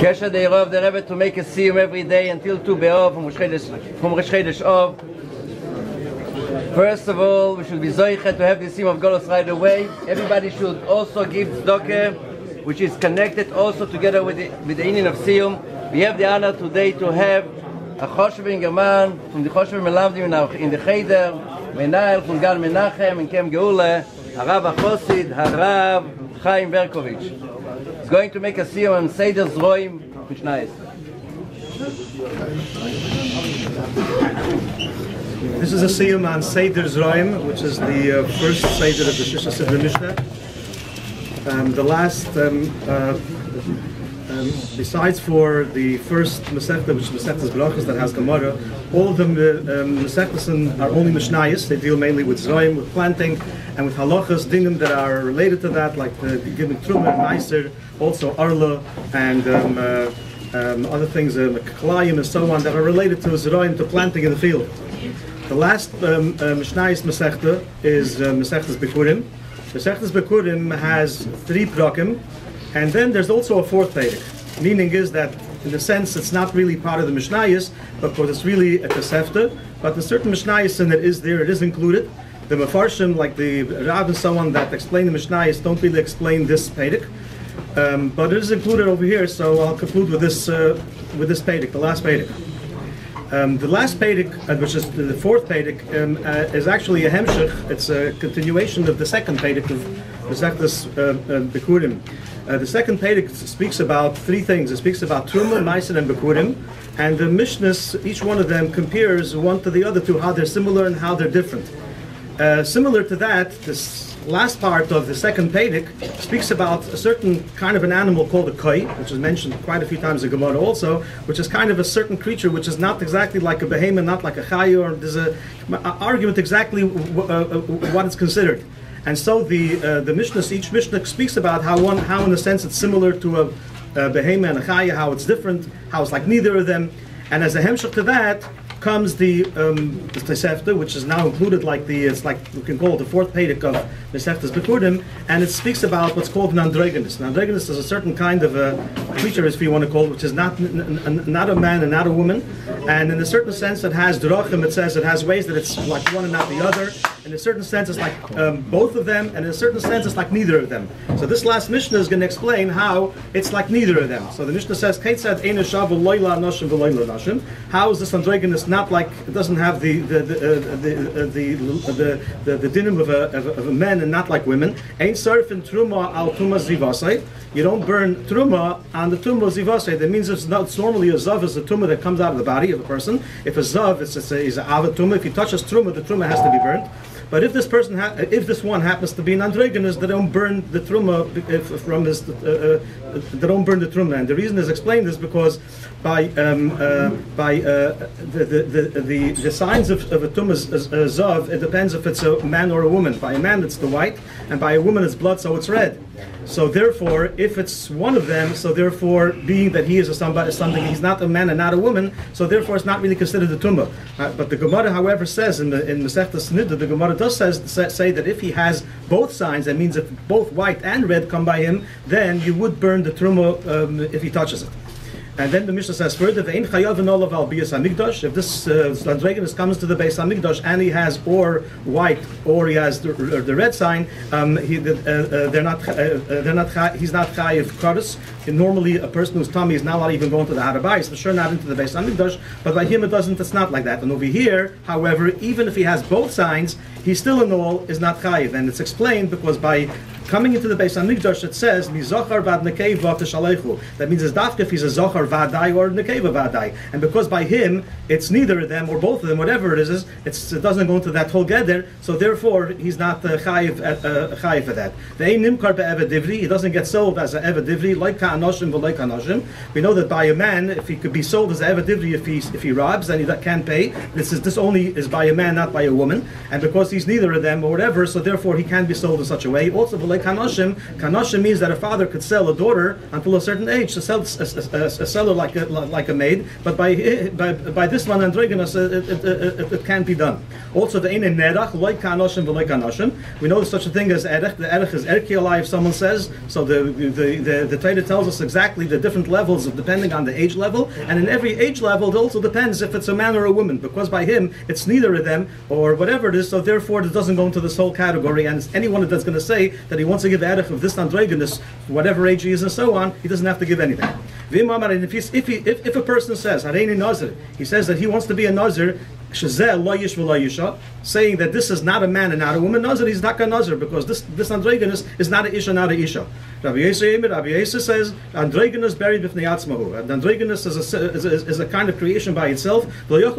Kesher the Yerov the Rebbe to make a סיום every day until 2 B'Ov from Rosh Chodesh Ov. First of all, we should be zoichet to have the סיום of Golos right away. Everybody should also give tzedakah, which is connected also together with the Inyan of סיום. We have the honor today to have a Choshev in German from the Choshev Melamdim in the Cheder, Manael from Gal Mנחem in Kem Geula, Harav HaChosid, Harav Chaim Berkowitz. He's going to make a סיום on Seder Zra'im, which nice. This is a סיום on Seder Zra'im, which is the first Seder of the Shisha Sidra Mishnah. The last, besides for the first Masechta, which is Masechta's Brachos, that has Gemara, all of them Masechtas are only Mishnayos. They deal mainly with Zra'im, with planting, and with halachas, dinim that are related to that, like the giving Truma, Meiser, also Arla, and other things, Kalayim and so on, that are related to Zra'im, to planting in the field. The last Mishnayos Masechta is Masechta's Bikurim. Masechta's Bikurim has 3 prakim, and then there's also a 4th Perek. Meaning is that, in a sense, it's not really part of the Mishnayos, because it's really a Tosefta, but the certain Mishnayos in it is there, it is included. The Mefarshim, like the Rav and so on, that explain the Mishnayos, don't really explain this Perek, but it is included over here, so I'll conclude with this Perek, the last Perek. The last Perek, which is the 4th Perek, is actually a hemshech. It's a continuation of the 2nd Perek of Masechtas Bikurim. The 2nd Perek speaks about 3 things. It speaks about Truma, Meiser, and Bikurim, and the Mishnahs, each one of them compares one to the other to how they're similar and how they're different. Similar to that, this last part of the 2nd Perek speaks about a certain kind of an animal called a koi, which is mentioned quite a few times in Gemara also, which is kind of a certain creature which is not exactly like a behemoth, not like a chayu, or there's an argument exactly what it's considered. And so the Mishnah, each Mishnah speaks about how in a sense it's similar to a behemoth and a chayu, how it's different, how it's like neither of them. And as a hemshech to that comes the Tosefta, which is now included, it's like we can call it the 4th Perek of Masechtas Bikurim, and it speaks about what's called an androgynous. An androgynous is a certain kind of a creature, if you want to call it, which is not a man and not a woman, and in a certain sense it has drachim. It says it has ways that it's like one and not the other. In a certain sense it's like both of them, and in a certain sense it's like neither of them. So this last Mishnah is going to explain how it's like neither of them. So the Mishnah says, how is this androgynous not like, it doesn't have the dinim of a man and not like women. Ain't surfing truma al tuma zivasai. You don't burn truma on the tuma zivasai. That means it's normally a zav is a tumah that comes out of the body of a person. If a zav is an ava tumah, if he touches truma, the truma has to be burnt. But if this person, if this one happens to be an androgynous, they don't burn the truma from his. They don't burn the truma, and the reason is explained is because by the signs of a tumah zav, it depends if it's a man or a woman. By a man, it's the white, and by a woman, it's blood, so it's red. So therefore, if it's one of them, so therefore, being that he is something, he's not a man and not a woman, so therefore, it's not really considered a tumah. But the Gemara, however, says in Masechtas Niddah, the Gemara does say that if he has both signs, that means if both white and red come by him, then you would burn the truma if he touches it. And then the Mishnah says further, if this androgynous comes to the Beis Hamikdash and he has or white or he has the red sign, he's not chayiv kares. Normally, a person whose tummy is not allowed even going to the Har HaBayis, for sure not into the Beis Hamikdash, but by him it's not like that. And over here, however, even if he has both signs, he still in all is not chayiv, and it's explained because by coming into the Beis Hamikdash, it says "Mizochar vad nekeva teshalechu." That means it's dafka if he's a zochar vadai or nekeva vadai, and because by him it's neither of them or both of them, whatever it is, it doesn't go into that whole gather. So therefore, he's not chayiv for that. Ve'ein nimkar be'eved divri. He doesn't get sold as an eved divri like ka'anoshim v'loik ka'anoshim. We know that by a man, if he could be sold as an eved divri if he robs, then he can't pay. This only is by a man, not by a woman, and because he's neither of them or whatever, so therefore he can't be sold in such a way. Also, kanashim means that a father could sell a daughter until a certain age, to sell a seller like a maid, but by this one, androgynous, it can't be done. Also, the eine nerach, loy kanashim v'loy kanashim. We know there's such a thing as erech. The erech is erki alai, if someone says. So the Torah tells us exactly the different levels of depending on the age level, and in every age level, it also depends if it's a man or a woman, because by him, it's neither of them, or whatever it is, so therefore it doesn't go into this whole category, and anyone that's going to say that he wants to give erech of this androgynous, whatever age he is and so on, he doesn't have to give anything. If a person says, he says that he wants to be a nazir, saying that this is not a man and not a woman, nazir, he's not a nazir, because this androgynous is not a isha, not a isha. Rabbi Yosef says, androgynous buried b'fnei atzmahu. And androgynous is a kind of creation by itself. And the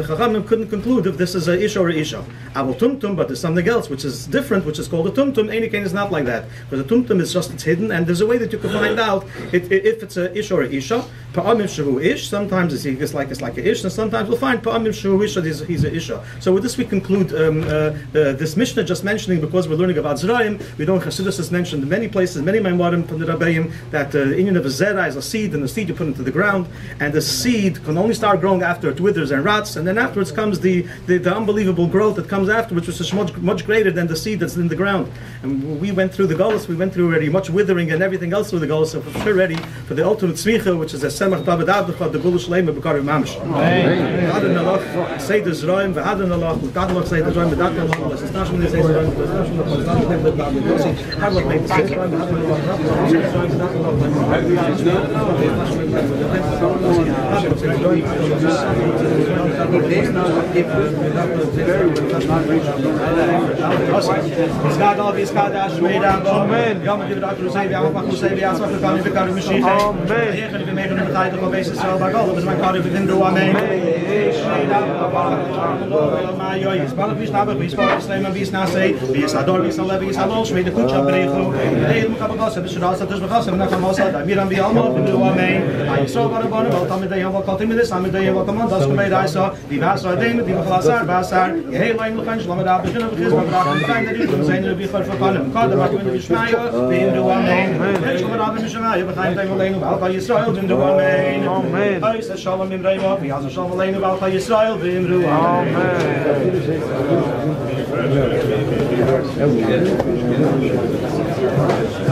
Chachamim couldn't conclude if this is a isha or a isha. But there's something else which is different, which is called a tumtum. Einiken is not like that, because a tumtum is just, it's hidden, and there's a way that you can find out if it's a isha or a isha. Sometimes it's like a ish, and sometimes we'll find he's a isha. So with this we conclude this Mishnah just mentioning, because we're learning about Zra'im. We know Chassidus is mentioned in many places, many Maimarim from the Rabbeim, that the Inyan of a Zera is a seed, and the seed you put into the ground, and the seed can only start growing after it withers and rots, and then afterwards comes the unbelievable growth that comes afterwards, which is much greater than the seed that's in the ground. And we went through the Golus, we went through already much withering and everything else through the Golus, so we're ready for the ultimate Tzmicha, which is a Semach David Abducha, the Gulush Leima B'Karim Mamish. V'hadan Allah, say the Zra'im, v'hadan Allah, v'hadan Allah, say the Zra'im, v'hadan Allah, let's not say the Zra'im, how will make the Zra'im,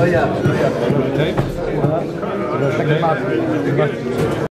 Oh yeah.